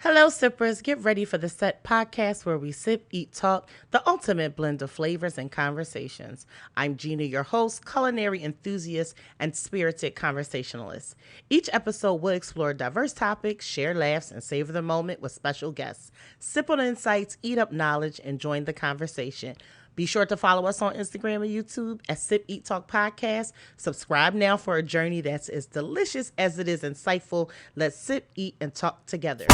Hello, sippers. Get ready for the Set podcast where we sip, eat, talk, the ultimate blend of flavors and conversations. I'm Gina, your host, culinary enthusiast, and spirited conversationalist. Each episode will explore diverse topics, share laughs, and savor the moment with special guests. Sip on insights, eat up knowledge, and join the conversation. Be sure to follow us on Instagram and YouTube at Sip Eat Talk Podcast. Subscribe now for a journey that's as delicious as it is insightful. Let's sip, eat, and talk together.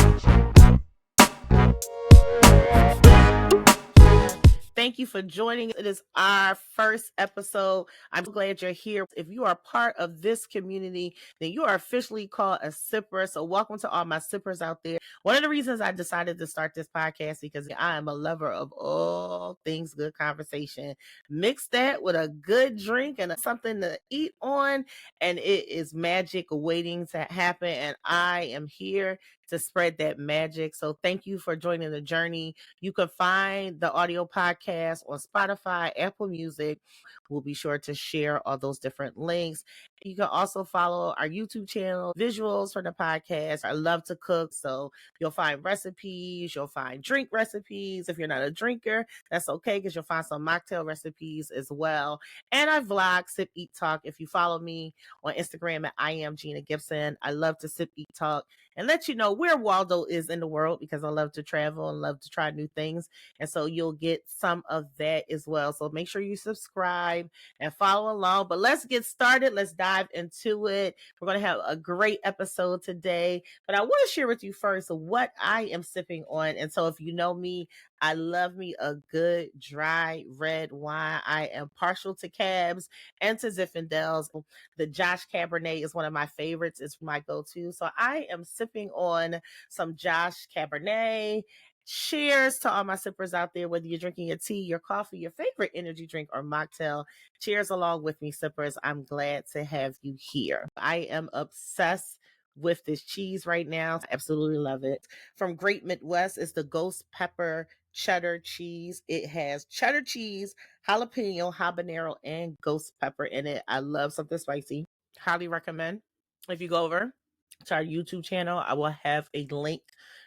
Thank you for joining. It is our first episode. I'm glad you're here. If you are part of this community, then you are officially called a sipper. So welcome to all my sippers out there. One of the reasons I decided to start this podcast because I am a lover of all things good conversation. Mix that with a good drink and something to eat on, and it is magic waiting to happen. And I am here to spread that magic. So thank you for joining the journey. You can find the audio podcast on Spotify, Apple Music. We'll be sure to share all those different links. You can also follow our YouTube channel, visuals for the podcast. I love to cook, so you'll find recipes, you'll find drink recipes. If you're not a drinker, that's okay because you'll find some mocktail recipes as well. And I vlog, Sip, Eat, Talk. If you follow me on Instagram at I am Gina Gibson, I love to sip, eat, talk, and let you know where Waldo is in the world because I love to travel and love to try new things. And so you'll get some of that as well. So make sure you subscribe and follow along. But let's get started. Let's dive into it. We're going to have a great episode today. But I want to share with you first what I am sipping on. And so if you know me, I love me a good dry red wine. I am partial to Cabs and to Zinfandels. The Josh Cabernet is one of my favorites. It's my go-to. So I am sipping on some Josh Cabernet. Cheers to all my sippers out there, whether you're drinking your tea, your coffee, your favorite energy drink, or mocktail. Cheers along with me, sippers. I'm glad to have you here. I am obsessed with this cheese right now. I absolutely love it. From Great Midwest is the Ghost Pepper Cheddar cheese. It has cheddar cheese, jalapeno, habanero, and ghost pepper in it. I love something spicy. Highly recommend. If you go over to our YouTube channel, I will have a link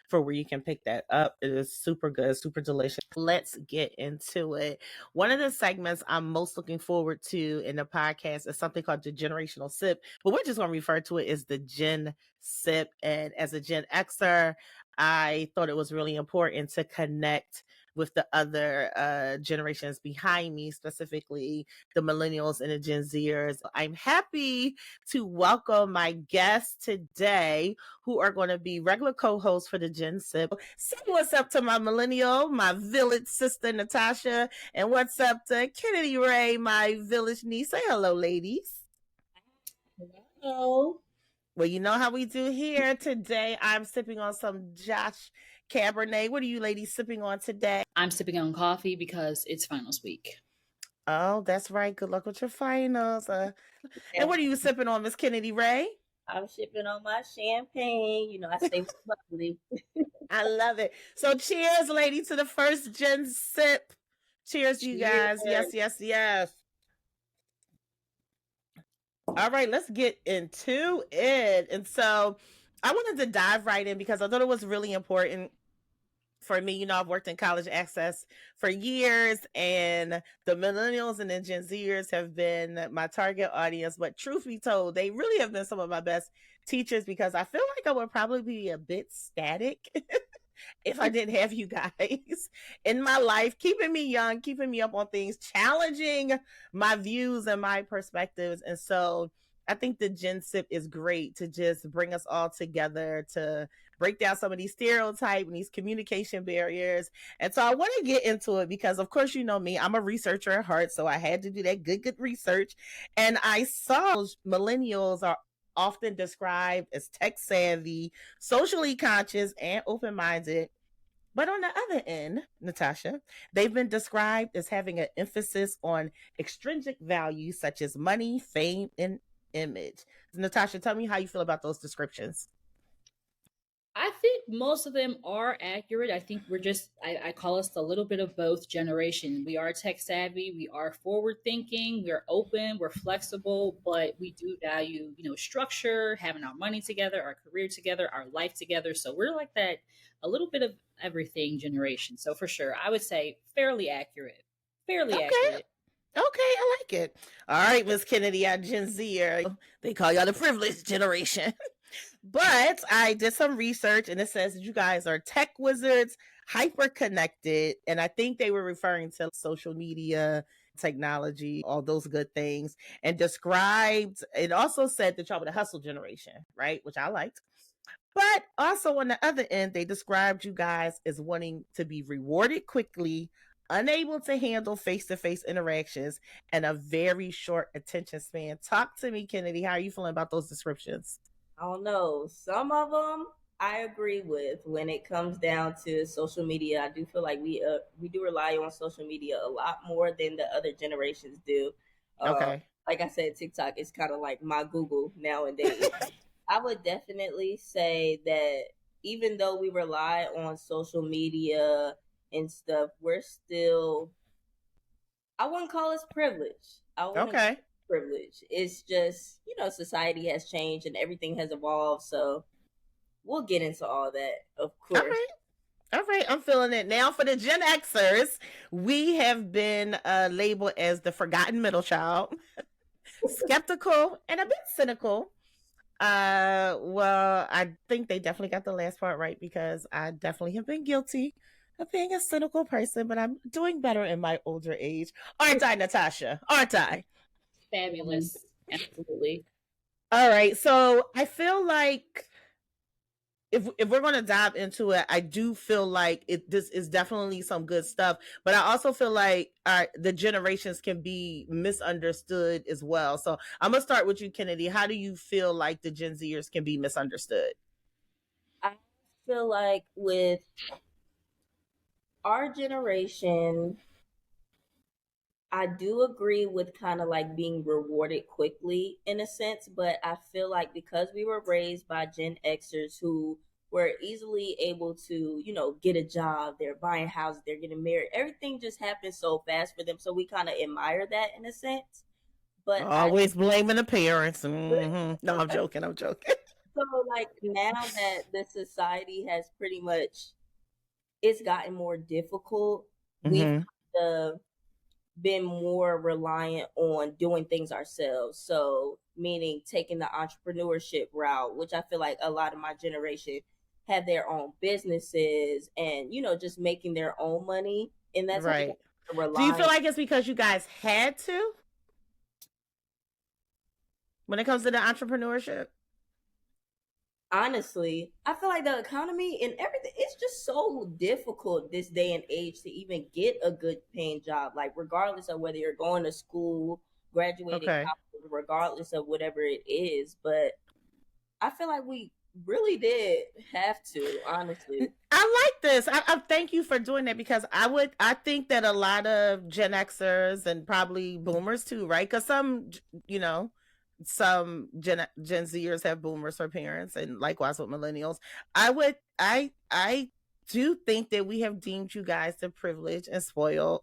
for where you can pick that up. It is super good, super delicious. Let's get into it. One of the segments I'm most looking forward to in the podcast is something called the Generational Sip, but we're just going to refer to it as the Gen Sip. And as a Gen Xer, I thought it was really important to connect with the other generations behind me, specifically the millennials and the Gen Zers. I'm happy to welcome my guests today who are going to be regular co-hosts for the Gen Sip. Say what's up to my millennial, my village sister, Natasha, and what's up to Kennedi Ray, my village niece. Say hello, ladies. Hello. Well, you know how we do here. Today, I'm sipping on some Josh Cabernet. What are you ladies sipping on today? I'm sipping on coffee because it's finals week. Oh, that's right. Good luck with your finals. And what are you sipping on, Miss Kennedi Ray? I'm sipping on my champagne. You know, I stay bubbly. I love it. So cheers, lady, to the first Gen Sip. Cheers, you guys. Yes, yes, yes. All right, let's get into it. And so I wanted to dive right in because I thought it was really important for me. You know, I've worked in college access for years, and the millennials and the Gen Zers have been my target audience. But truth be told, they really have been some of my best teachers because I feel like I would probably be a bit static if I didn't have you guys in my life, keeping me young, keeping me up on things, challenging my views and my perspectives. And so I think the Gen Sip is great to just bring us all together to break down some of these stereotypes and these communication barriers. And so I want to get into it because, of course, you know me, I'm a researcher at heart. So I had to do that good research. And I saw millennials are often described as tech savvy, socially conscious, and open minded. But on the other end, Natasha, they've been described as having an emphasis on extrinsic values such as money, fame, and image. Natasha, tell me how you feel about those descriptions. I think most of them are accurate. I think I call us a little bit of both generation. We are tech savvy, we are forward thinking, we're open, we're flexible, but we do value, structure, having our money together, our career together, our life together. So we're like that, a little bit of everything generation. So for sure, I would say fairly accurate. Fairly Okay. accurate. Okay, I like it. All right, Miss Kennedy, our Gen Z. They call y'all the privileged generation. But I did some research and it says that you guys are tech wizards, hyper connected. And I think they were referring to social media, technology, all those good things. And it also said that y'all were the hustle generation, right? Which I liked. But also on the other end, they described you guys as wanting to be rewarded quickly, unable to handle face to face interactions, and a very short attention span. Talk to me, Kennedy. How are you feeling about those descriptions? I don't know. Some of them I agree with when it comes down to social media. I do feel like we do rely on social media a lot more than the other generations do. Uh, Okay. like I said, TikTok is kind of like my Google nowadays. I would definitely say that even though we rely on social media and stuff, we're still, I wouldn't call us privileged. I wouldn't Okay. privilege. It's just, society has changed and everything has evolved. So we'll get into all that, of All course. right. All right, I'm feeling it. Now for the Gen Xers, we have been labeled as the forgotten middle child, skeptical and a bit cynical. Well, I think they definitely got the last part right because I definitely have been guilty of being a cynical person, but I'm doing better in my older age. Aren't I, Natasha? Aren't I? Fabulous. Absolutely. All right, so I feel like if we're going to dive into it, I do feel like this is definitely some good stuff, but I also feel like the generations can be misunderstood as well. So I'm gonna start with you, Kennedy. How do you feel like the Gen Zers can be misunderstood? I feel like with our generation, I do agree with kind of like being rewarded quickly in a sense, but I feel like because we were raised by Gen Xers who were easily able to, get a job, they're buying houses, they're getting married, everything just happens so fast for them. So we kind of admire that in a sense. But I Always blaming the parents. Mm-hmm. No, I'm joking. I'm joking. so like now that the society has pretty much it's gotten more difficult, we've Mm-hmm. kind of been more reliant on doing things ourselves. So, meaning taking the entrepreneurship route, which I feel like a lot of my generation have their own businesses and, just making their own money. And that's like Right. Do you feel relying. like it's because you guys had to when it comes to the entrepreneurship? Honestly, I feel like the economy and everything, it's just so difficult this day and age to even get a good paying job. Like, regardless of whether you're going to school, graduating Okay. college, regardless of whatever it is. But I feel like we really did have to, honestly. I like this. I thank you for doing that because I think that a lot of Gen Xers and probably boomers too, right? Because you know, some Gen Zers have boomers for parents, and likewise with millennials. I do think that we have deemed you guys the privileged and spoiled.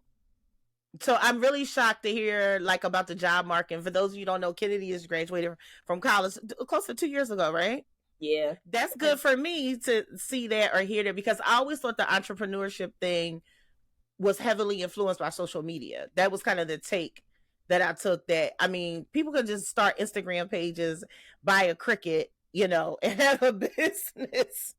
So I'm really shocked to hear like about the job market. And for those of you who don't know, Kennedy is graduated from college close to 2 years ago, right? Yeah. That's good for me to see that or hear that because I always thought the entrepreneurship thing was heavily influenced by social media. That was kind of the take that I took. That I mean, people could just start Instagram pages, buy a Cricut, and have a business,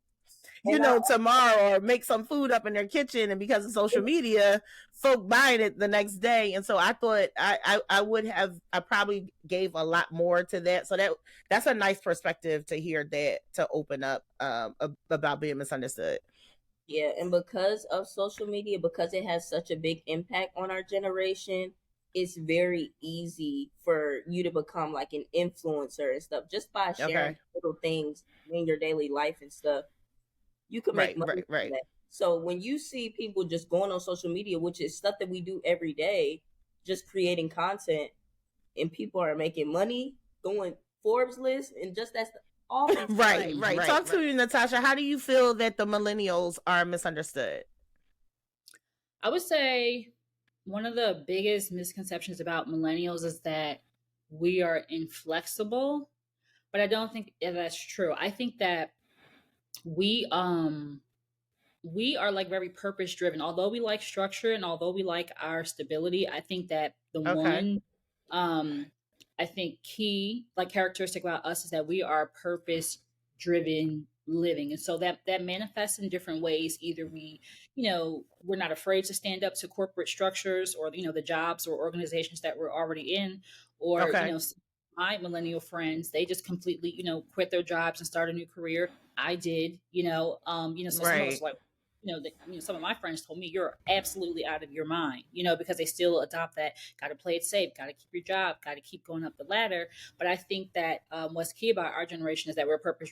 And I tomorrow or make some food up in their kitchen. And because of social media, folk buying it the next day. And so I thought I probably gave a lot more to that. So that's a nice perspective to hear that, to open up about being misunderstood. yeah, and because of social media, because it has such a big impact on our generation, it's very easy for you to become like an influencer and stuff just by sharing Okay. little things in your daily life and stuff. You can make Right, money right, from right. that. So when you see people just going on social media, which is stuff that we do every day, just creating content, and people are making money, going Forbes list, and just that's often Right. Talk to you, Natasha. How do you feel that the millennials are misunderstood? I would say one of the biggest misconceptions about millennials is that we are inflexible, but I don't think that's true. I think that we we are like very purpose driven. Although we like structure and although we like our stability, I think that the Okay. one um I think key like characteristic about us is that we are purpose driven living. And so that manifests in different ways. Either we, we're not afraid to stand up to corporate structures or the jobs or organizations that we're already in, or Okay. my millennial friends, they just completely, quit their jobs and start a new career. I did, so some of us Right. like, some of my friends told me you're absolutely out of your mind, because they still adopt that, got to play it safe, got to keep your job, got to keep going up the ladder. But I think that what's key about our generation is that we're purpose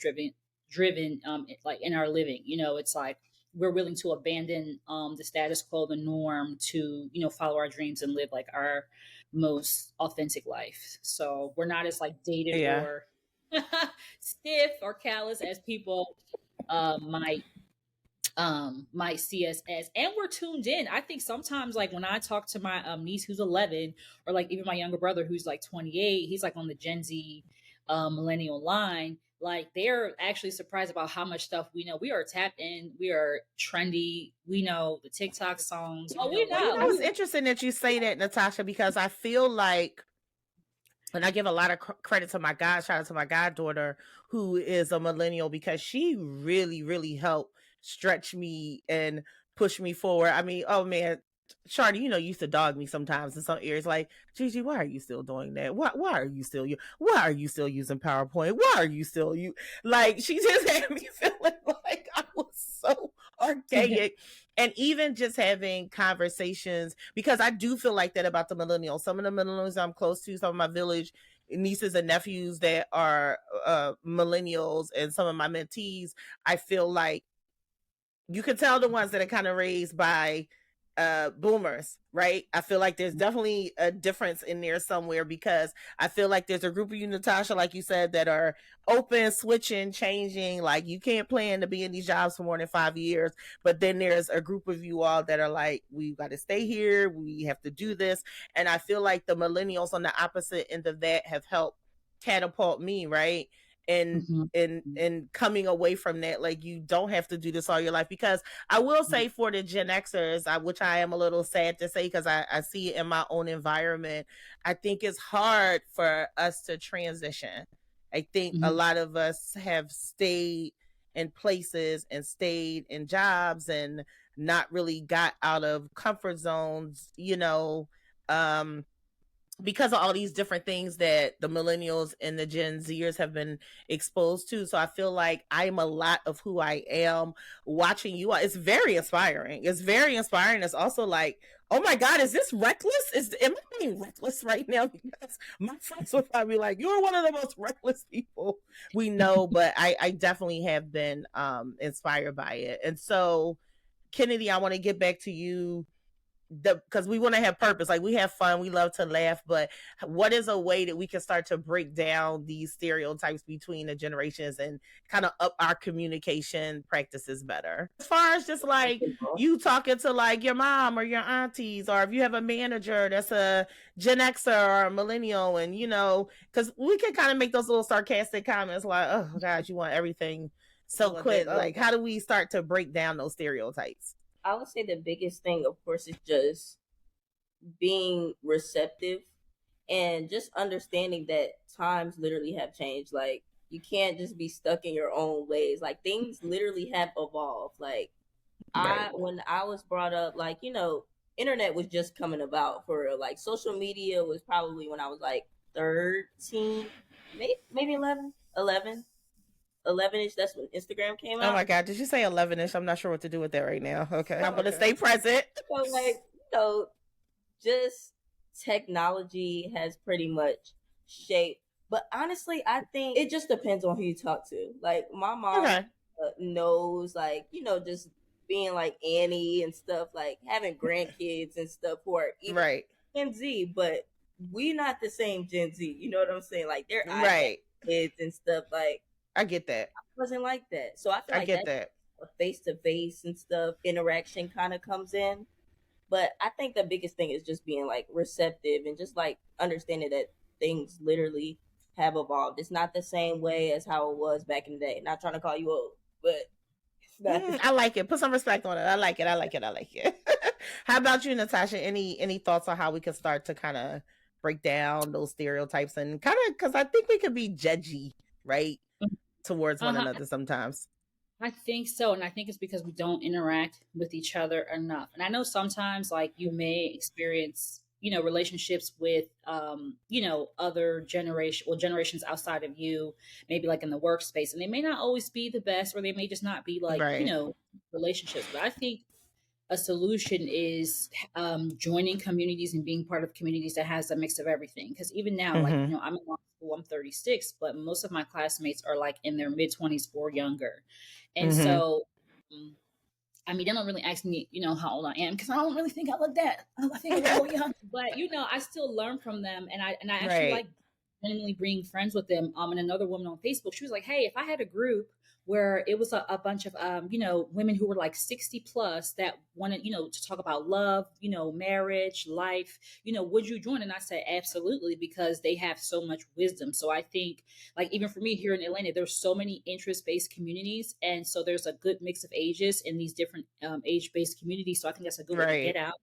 driven, like in our living. It's like we're willing to abandon the status quo, the norm, to follow our dreams and live like our most authentic life. So we're not as like dated Yeah. or stiff or callous as people might see us as, and we're tuned in. I think sometimes like when I talk to my niece who's 11, or like even my younger brother who's like 28, he's like on the Gen Z millennial line, like they're actually surprised about how much stuff we know. We are tapped in, we are trendy, we know the TikTok songs. Oh, we Well, know. it's interesting that you say that, Natasha, because I feel like, and I give a lot of credit to shout out to my goddaughter, who is a millennial, because she really, really helped stretch me and push me forward. I mean, oh man, Shardy, you used to dog me sometimes in some areas. Like, Gigi, why are you still doing that? Why are you still using PowerPoint? Why are you still like? She just had me feeling like I was so archaic. And even just having conversations, because I do feel like that about the millennials. Some of the millennials I'm close to, some of my village nieces and nephews that are millennials, and some of my mentees, I feel like you can tell the ones that are kind of raised by boomers, right? I feel like there's definitely a difference in there somewhere, because I feel like there's a group of you, Natasha, like you said, that are open, switching, changing. Like, you can't plan to be in these jobs for more than 5 years. But then there's a group of you all that are like, we've got to stay here, we have to do this. And I feel like the millennials on the opposite end of that have helped catapult me, right? And coming away from that, like, you don't have to do this all your life. Because I will say, for the Gen Xers, which I am a little sad to say, because I see it in my own environment, I think it's hard for us to transition. I think a lot of us have stayed in places and stayed in jobs and not really got out of comfort zones, because of all these different things that the millennials and the Gen Zers have been exposed to. So I feel like I'm a lot of who I am. Watching you, it's very inspiring. It's very inspiring. It's also like, oh my God, is this reckless? Am I being reckless right now? Because my friends would probably be like, you're one of the most reckless people we know. But I definitely have been inspired by it. And so, Kennedi, I want to get back to you, because we want to have purpose. Like, we have fun, we love to laugh, but what is a way that we can start to break down these stereotypes between the generations and kind of up our communication practices better, as far as just like you talking to like your mom or your aunties, or if you have a manager that's a Gen Xer or a millennial, and because we can kind of make those little sarcastic comments like, oh gosh, you want everything so quick. Like, how do we start to break down those stereotypes? I would say the biggest thing, of course, is just being receptive and just understanding that times literally have changed. Like, you can't just be stuck in your own ways. Like, things literally have evolved. Like, when I was brought up, like, internet was just coming about for real. Like, social media was probably when I was like 13, maybe 11ish. That's when Instagram came out. Oh my God, did you say 11ish? I'm not sure what to do with that right now. Okay, I'm gonna stay present. So, like, just technology has pretty much shaped. But honestly, I think it just depends on who you talk to. Like, my mom knows, like, just being like Annie and stuff, like having grandkids and stuff who are even Gen Z, but we not the same Gen Z. You know what I'm saying? Like, they're kids and stuff. Like, I get that. Wasn't like that. So I feel I like get that that. face to face and stuff interaction kind of comes in. But I think the biggest thing is just being like receptive and just like understanding that things literally have evolved. It's not the same way as how it was back in the day. Not trying to call you old, but it's not the I like it. Put some respect on it. I like it. I like it. I like it. How about you, Natasha? Any thoughts on how we could start to kind of break down those stereotypes and kind of because I think we could be judgy, right, towards one Uh-huh. another sometimes. I think so. And I think it's because we don't interact with each other enough. And I know sometimes like you may experience, relationships with, other generations outside of you, maybe like in the workspace, and they may not always be the best, or they may just not be like, Right. relationships. But I think a solution is joining communities and being part of communities that has a mix of everything. Because even now, like, Mm-hmm. I'm in law school, I'm 36, but most of my classmates are like in their mid 20s or younger. And Mm-hmm. so, um, I mean, they don't really ask me, how old I am because I don't really think I look that. I think I look a little young, but I still learn from them, and I actually Right. like genuinely being friends with them. And another woman on Facebook, she was like, "Hey, if I had a group where it was a bunch of women who were like 60 plus that wanted to talk about love, marriage, life, would you join?" And I said, absolutely, because they have so much wisdom. So I think, like, even for me here in Atlanta, there's so many interest-based communities, and so there's a good mix of ages in these different age-based communities. So I think that's a good way to get Right. out,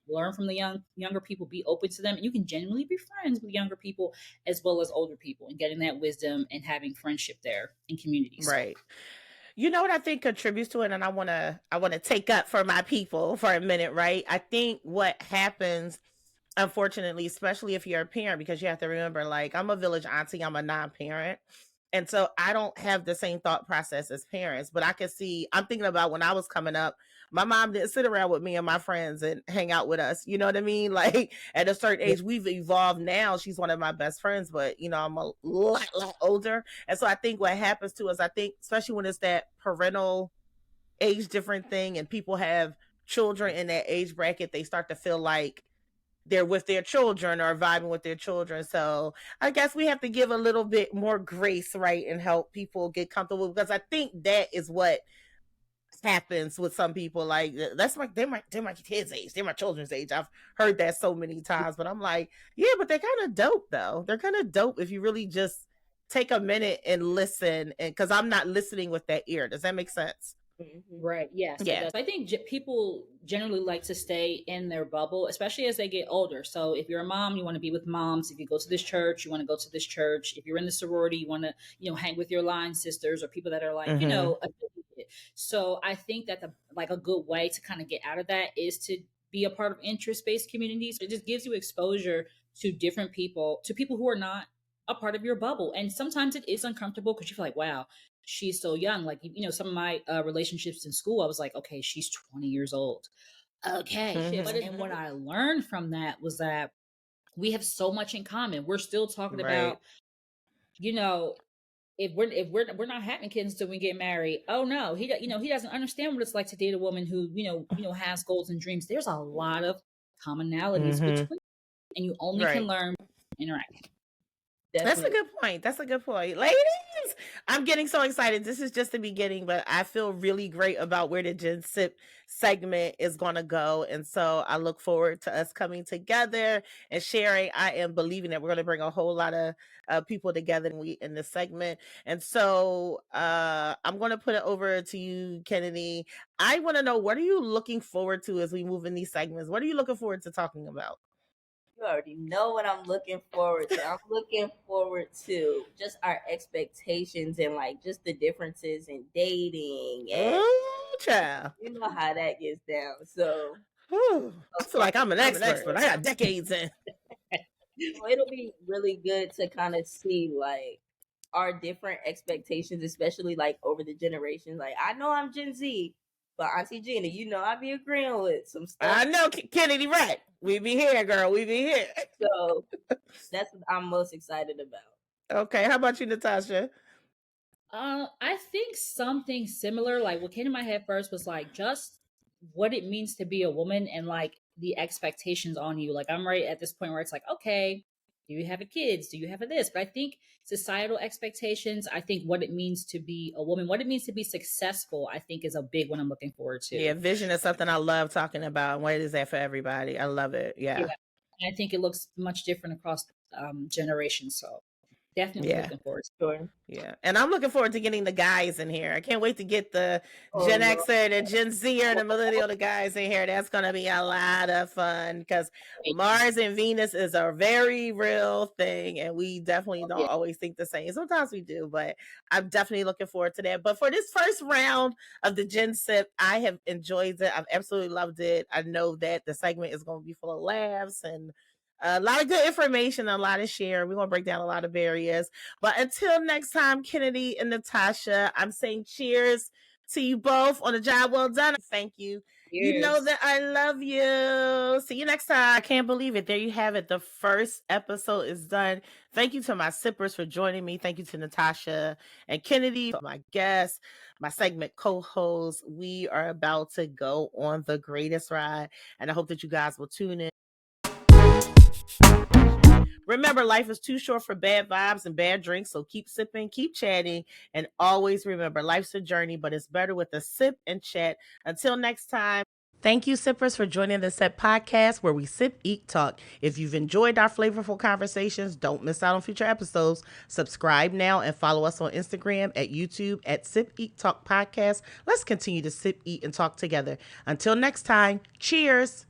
learn from the younger people, be open to them, and you can genuinely be friends with younger people as well as older people, and getting that wisdom and having friendship there in community. So Right. You know what I think contributes to it, and I wanna take up for my people for a minute, right? I think what happens, unfortunately, especially if you're a parent, because you have to remember, like, I'm a village auntie, I'm a non-parent. And so I don't have the same thought process as parents, but I can see, I'm thinking about when I was coming up, my mom didn't sit around with me and my friends and hang out with us. You know what I mean? Like at a certain age, we've evolved now. She's one of my best friends, but I'm a lot older. And so I think what happens too is I think, especially when it's that parental age different thing and people have children in that age bracket, they start to feel like they're with their children or vibing with their children. So I guess we have to give a little bit more grace, right, and help people get comfortable because I think that is what happens with some people. Like that's like they're my kids' age, they're my children's age. I've heard that so many times, but I'm like, yeah, but they're kind of dope though. They're kind of dope if you really just take a minute and listen. And because I'm not listening with that ear. Does that make sense? Mhm. right, yes, it Yeah. does. I think people generally like to stay in their bubble, especially as they get older. So if you're a mom, you want to be with moms. If you go to this church, you want to go to this church. If you're in the sorority, you want to hang with your line sisters or people that are like Mm-hmm. affiliated. So I think that a good way to kind of get out of that is to be a part of interest-based communities. It just gives you exposure to different people, to people who are not a part of your bubble. And sometimes it is uncomfortable because you feel like, wow, she's so young. Like, some of my relationships in school, I was like, okay, she's 20 years old. Okay. Mm-hmm. And what I learned from that was that we have so much in common. We're still talking Right. about, you know, if we're not having kids until we get married. Oh no, he doesn't understand what it's like to date a woman who has goals and dreams. There's a lot of commonalities Mm-hmm. between, and you only can Right. learn interact. That's a Definitely. good point. That's a good point. Ladies, I'm getting so excited. This is just the beginning, but I feel really great about where the Gen Sip segment is going to go. And so I look forward to us coming together and sharing. I am believing that we're going to bring a whole lot of people together in this segment. And so I'm going to put it over to you, Kennedy. I want to know, what are you looking forward to as we move in these segments? What are you looking forward to talking about? You already know what I'm looking forward to. I'm looking forward to just our expectations and like just the differences in dating and Oh, child. you know how that gets down. So Whew. I of feel course, like I'm an expert. I got decades in. so it'll be really good to kind of see like our different expectations, especially like over the generations. Like I know I'm Gen Z, but Auntie Gina, I be agreeing with some stuff. I know Kennedy, right? We be here, girl. We be here. So that's what I'm most excited about. Okay, how about you, Natasha? I think something similar, like what came to my head first was like just what it means to be a woman and like the expectations on you. Like I'm right at this point where it's like, okay, Do you have a kids? Do you have a this? But I think societal expectations, I think what it means to be a woman, what it means to be successful, I think is a big one I'm looking forward Yeah, to. vision is something I love talking about. What is that for everybody? I love it. Yeah. Yeah. And I think it looks much different across generations. So definitely Yeah. looking forward to it. Sure. Yeah. And I'm looking forward to getting the guys in here. I can't wait to get the Oh Gen Lord. Xer, the Gen Zer, and the Millennial, the guys in here. That's going to be a lot of fun because Mars and Venus is a very real thing. And we definitely don't Yeah. always think the same. Sometimes we do, but I'm definitely looking forward to that. But for this first round of the Gen Sip, I have enjoyed it. I've absolutely loved it. I know that the segment is going to be full of laughs and a lot of good information, a lot of share. We're going to break down a lot of barriers. But until next time, Kennedi and Natasha, I'm saying cheers to you both on the job well done. Thank you. You know Cheers. that I love you. See you next time. I can't believe it. There you have it. The first episode is done. Thank you to my sippers for joining me. Thank you to Natasha and Kennedi, my guests, my segment co-hosts. We are about to go on the greatest ride, and I hope that you guys will tune in. Remember, life is too short for bad vibes and bad drinks, so keep sipping, keep chatting, and always remember, life's a journey, but it's better with a sip and chat. Until next time. Thank you, sippers, for joining the S.E.T podcast where we sip, eat, talk. If you've enjoyed our flavorful conversations, don't miss out on future episodes. Subscribe now and follow us on Instagram, at YouTube, at Sip, Eat, Talk Podcast. Let's continue to sip, eat, and talk together. Until next time, cheers.